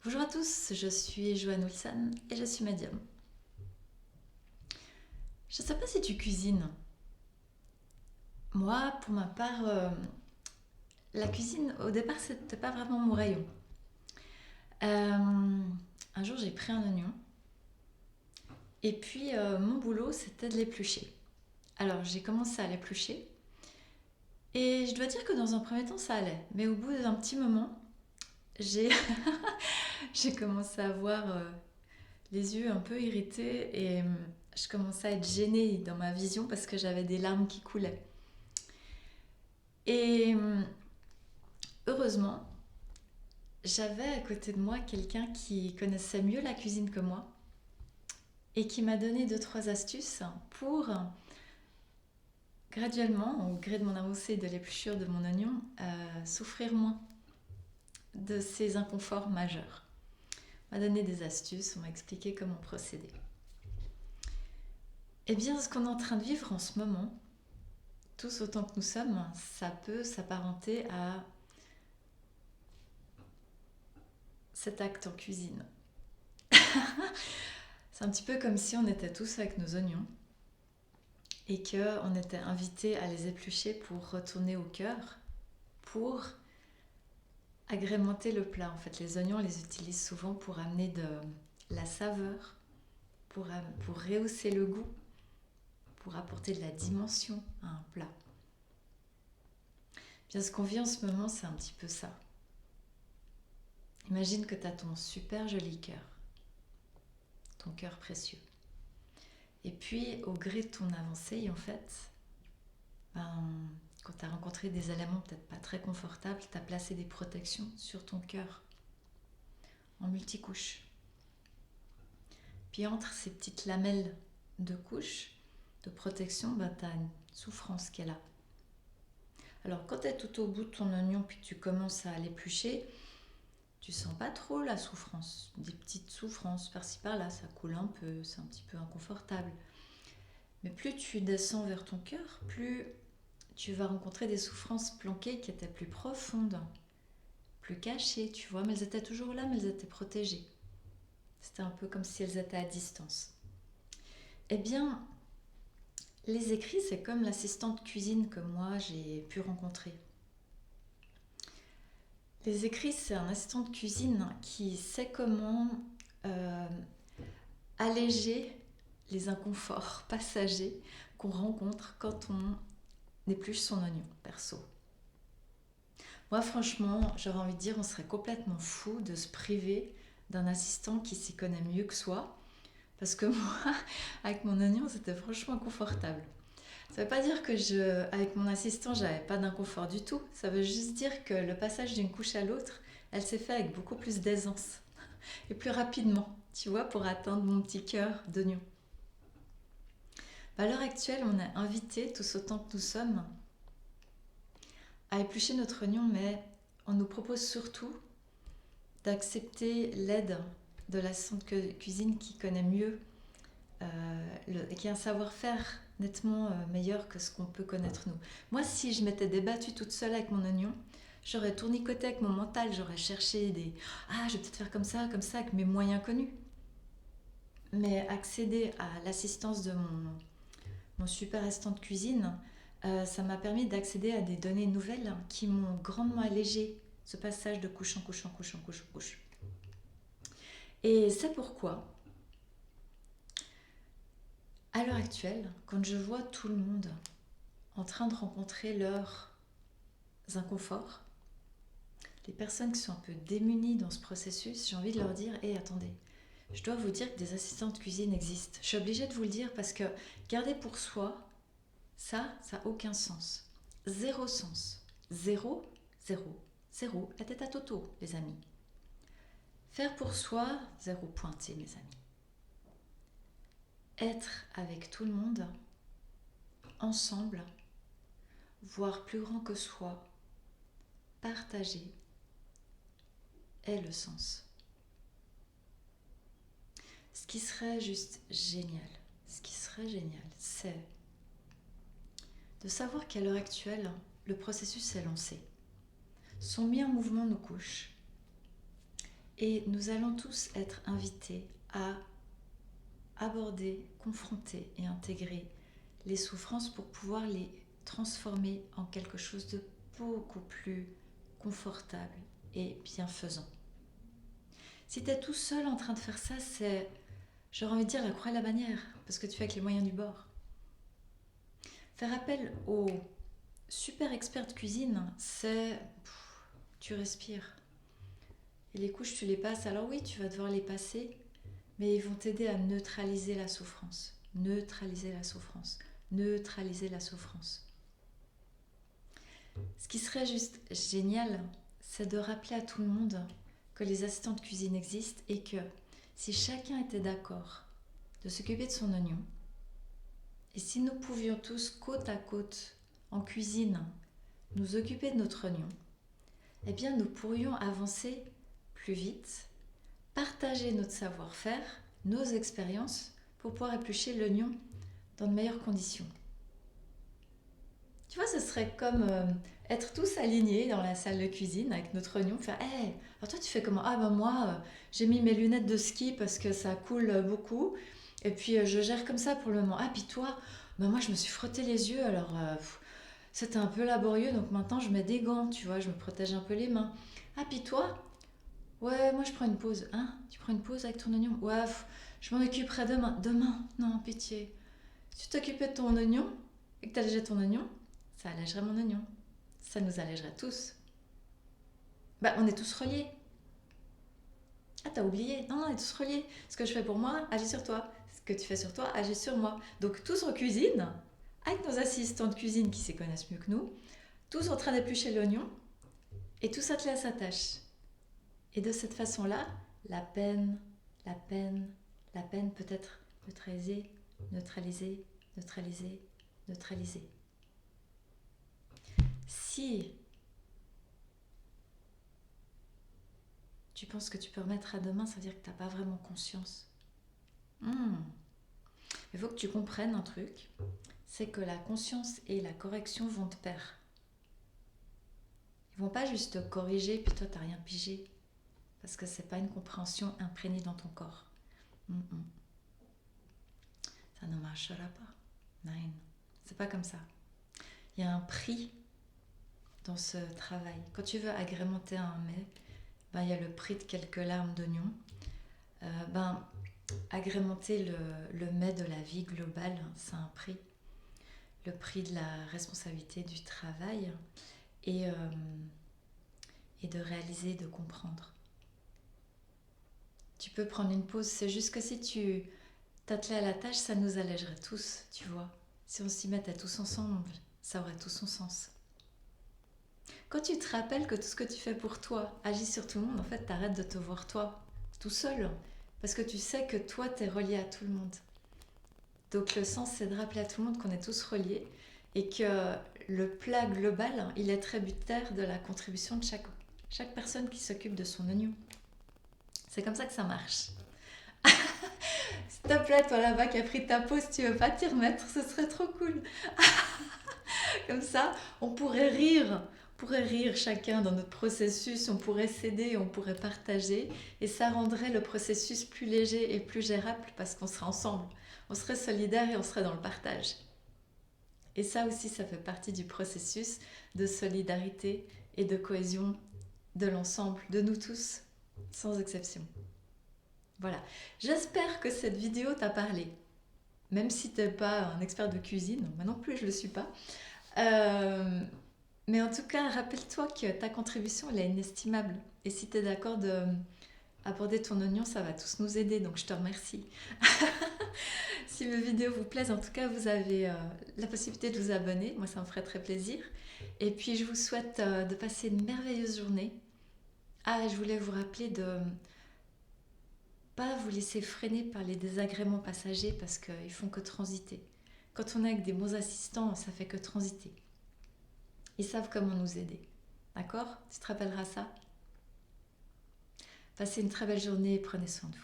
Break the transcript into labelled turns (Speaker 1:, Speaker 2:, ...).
Speaker 1: Bonjour à tous, je suis Joanne Wilson et je suis médium. Je ne sais pas si tu cuisines. Moi, pour ma part, la cuisine, au départ, c'était pas vraiment mon rayon. Un jour, j'ai pris un oignon et puis mon boulot, c'était de l'éplucher. Alors, j'ai commencé à l'éplucher et je dois dire que dans un premier temps, ça allait. Mais au bout d'un petit moment, j'ai j'ai commencé à avoir les yeux un peu irrités et je commençais à être gênée dans ma vision parce que j'avais des larmes qui coulaient. Et heureusement, j'avais à côté de moi quelqu'un qui connaissait mieux la cuisine que moi et qui m'a donné deux, trois astuces pour graduellement, au gré de mon avancée et de l'épluchure de mon oignon, souffrir moins de ces inconforts majeurs. On m'a donné des astuces, on m'a expliqué comment procéder. Eh bien, ce qu'on est en train de vivre en ce moment, tous autant que nous sommes, ça peut s'apparenter à cet acte en cuisine. C'est un petit peu comme si on était tous avec nos oignons et qu'on était invités à les éplucher pour retourner au cœur, pour agrémenter le plat. En fait, les oignons, on les utilise souvent pour amener de la saveur, pour rehausser le goût, pour apporter de la dimension à un plat. Bien, ce qu'on vit en ce moment, c'est un petit peu ça. Imagine que tu as ton super joli cœur, ton cœur précieux. Et puis, au gré de ton avancée, en fait, quand tu as rencontré des éléments peut-être pas très confortables, tu as placé des protections sur ton cœur en multicouches. Puis entre ces petites lamelles de couches de protection, tu as une souffrance qui est là. Alors quand tu es tout au bout de ton oignon puis tu commences à l'éplucher, tu sens pas trop la souffrance. Des petites souffrances par-ci par-là, ça coule un peu, c'est un petit peu inconfortable. Mais plus tu descends vers ton cœur, plus tu vas rencontrer des souffrances planquées qui étaient plus profondes, plus cachées, tu vois, mais elles étaient toujours là, mais elles étaient protégées. C'était un peu comme si elles étaient à distance. Eh bien, les écrits, c'est comme l'assistante cuisine que moi j'ai pu rencontrer. Les écrits, c'est un assistant de cuisine qui sait comment euh, alléger les inconforts passagers qu'on rencontre quand on épluche son oignon, perso. Moi, franchement, j'aurais envie de dire, on serait complètement fou de se priver d'un assistant qui s'y connaît mieux que soi. Parce que moi, avec mon oignon, c'était franchement inconfortable. Ça ne veut pas dire que avec mon assistant, j'avais pas d'inconfort du tout. Ça veut juste dire que le passage d'une couche à l'autre, elle s'est fait avec beaucoup plus d'aisance et plus rapidement, tu vois, pour atteindre mon petit cœur d'oignon. À l'heure actuelle, on est invités, tous autant que nous sommes, à éplucher notre oignon, mais on nous propose surtout d'accepter l'aide de l'assistante cuisine qui connaît mieux, qui a un savoir-faire nettement meilleur que ce qu'on peut connaître nous. Moi, si je m'étais débattue toute seule avec mon oignon, j'aurais tournicoté avec mon mental, j'aurais cherché des je vais peut-être faire comme ça, avec mes moyens connus. Mais accéder à l'assistance de mon super assistant de cuisine, ça m'a permis d'accéder à des données nouvelles qui m'ont grandement allégé ce passage de couche en couche en couche en couche en couche. Et c'est pourquoi, à l'heure actuelle, quand je vois tout le monde en train de rencontrer leurs inconforts, les personnes qui sont un peu démunies dans ce processus, j'ai envie de leur dire attendez, je dois vous dire que des assistants de cuisine existent. Je suis obligée de vous le dire parce que garder pour soi, ça n'a aucun sens. Zéro sens. Zéro, zéro, zéro. La tête à Toto, les amis. Faire pour soi, zéro pointé, mes amis. Être avec tout le monde, ensemble, voire plus grand que soi, partager, est le sens. Ce qui serait juste génial, c'est de savoir qu'à l'heure actuelle, le processus est lancé. Sont mis en mouvement nos couches. Et nous allons tous être invités à aborder, confronter et intégrer les souffrances pour pouvoir les transformer en quelque chose de beaucoup plus confortable et bienfaisant. Si tu es tout seul en train de faire ça, c'est, j'aurais envie de dire, la croix et la bannière, parce que tu fais avec les moyens du bord. Faire appel aux super experts de cuisine, c'est... tu respires. Et les couches, tu les passes. Alors oui, tu vas devoir les passer, mais ils vont t'aider à neutraliser la souffrance. Neutraliser la souffrance. Neutraliser la souffrance. Ce qui serait juste génial, c'est de rappeler à tout le monde que les assistants de cuisine existent et que si chacun était d'accord de s'occuper de son oignon, et si nous pouvions tous, côte à côte, en cuisine, nous occuper de notre oignon, eh bien nous pourrions avancer plus vite, partager notre savoir-faire, nos expériences, pour pouvoir éplucher l'oignon dans de meilleures conditions. Tu vois, ce serait comme être tous alignés dans la salle de cuisine avec notre oignon, faire hey, alors toi tu fais comment? Ah ben moi j'ai mis mes lunettes de ski parce que ça coule beaucoup et puis je gère comme ça pour le moment. Ah puis toi, ben moi je me suis frotté les yeux alors c'était un peu laborieux donc maintenant je mets des gants, tu vois, je me protège un peu les mains. Ah puis toi, ouais moi je prends une pause. Hein? Tu prends une pause avec ton oignon? Ouais, je m'en occuperai demain. Demain? Non, pitié. Si tu t'occupais de ton oignon et que tu allégeais ton oignon, ça allégerait mon oignon. Ça nous allégerait tous. Bah, on est tous reliés. Ah, t'as oublié? Non, on est tous reliés. Ce que je fais pour moi, agis sur toi. Ce que tu fais sur toi, agis sur moi. Donc, tous en cuisine, avec nos assistants de cuisine qui s'y connaissent mieux que nous, tous en train d'éplucher l'oignon, et tous attelés à sa tâche. Et de cette façon-là, la peine, la peine, la peine peut être neutralisée, neutralisée, neutralisée, neutralisée. Si tu penses que tu peux remettre à demain, ça veut dire que tu n'as pas vraiment conscience. Il faut que tu comprennes un truc, c'est que la conscience et la correction vont de pair. Ils vont pas juste te corriger puis toi t'as rien pigé, parce que c'est pas une compréhension imprégnée dans ton corps. Ça ne marchera pas. Non, c'est pas comme ça. Il y a un prix dans ce travail. Quand tu veux agrémenter un mets, ben, il y a le prix de quelques larmes d'oignon. Agrémenter le mets de la vie globale, c'est un prix. Le prix de la responsabilité du travail et de réaliser, de comprendre. Tu peux prendre une pause, c'est juste que si tu t'attelais à la tâche, ça nous allégerait tous, tu vois. Si on s'y mettait tous ensemble, ça aurait tout son sens. Quand tu te rappelles que tout ce que tu fais pour toi agit sur tout le monde, en fait, t'arrêtes de te voir toi, tout seul. Parce que tu sais que toi, t'es relié à tout le monde. Donc le sens, c'est de rappeler à tout le monde qu'on est tous reliés et que le plat global, il est tributaire de la contribution de chaque personne qui s'occupe de son oignon. C'est comme ça que ça marche. S'il te plaît, toi là-bas qui as pris ta pause, tu veux pas t'y remettre, ce serait trop cool. Comme ça, on pourrait rire. On pourrait rire chacun dans notre processus, on pourrait s'aider, on pourrait partager et ça rendrait le processus plus léger et plus gérable parce qu'on serait ensemble. On serait solidaires et on serait dans le partage. Et ça aussi, ça fait partie du processus de solidarité et de cohésion de l'ensemble, de nous tous, sans exception. Voilà, j'espère que cette vidéo t'a parlé. Même si tu n'es pas un expert de cuisine, moi non plus je ne le suis pas. Mais en tout cas, rappelle-toi que ta contribution, elle est inestimable. Et si tu es d'accord d'aborder ton oignon, ça va tous nous aider, donc je te remercie. Si mes vidéos vous plaisent, en tout cas, vous avez la possibilité de vous abonner. Moi, ça me ferait très plaisir. Et puis, je vous souhaite de passer une merveilleuse journée. Ah, je voulais vous rappeler de pas vous laisser freiner par les désagréments passagers parce qu'ils font que transiter. Quand on est avec des bons assistants, ça fait que transiter. Ils savent comment nous aider. D'accord? Tu te rappelleras ça? Passez une très belle journée et prenez soin de vous.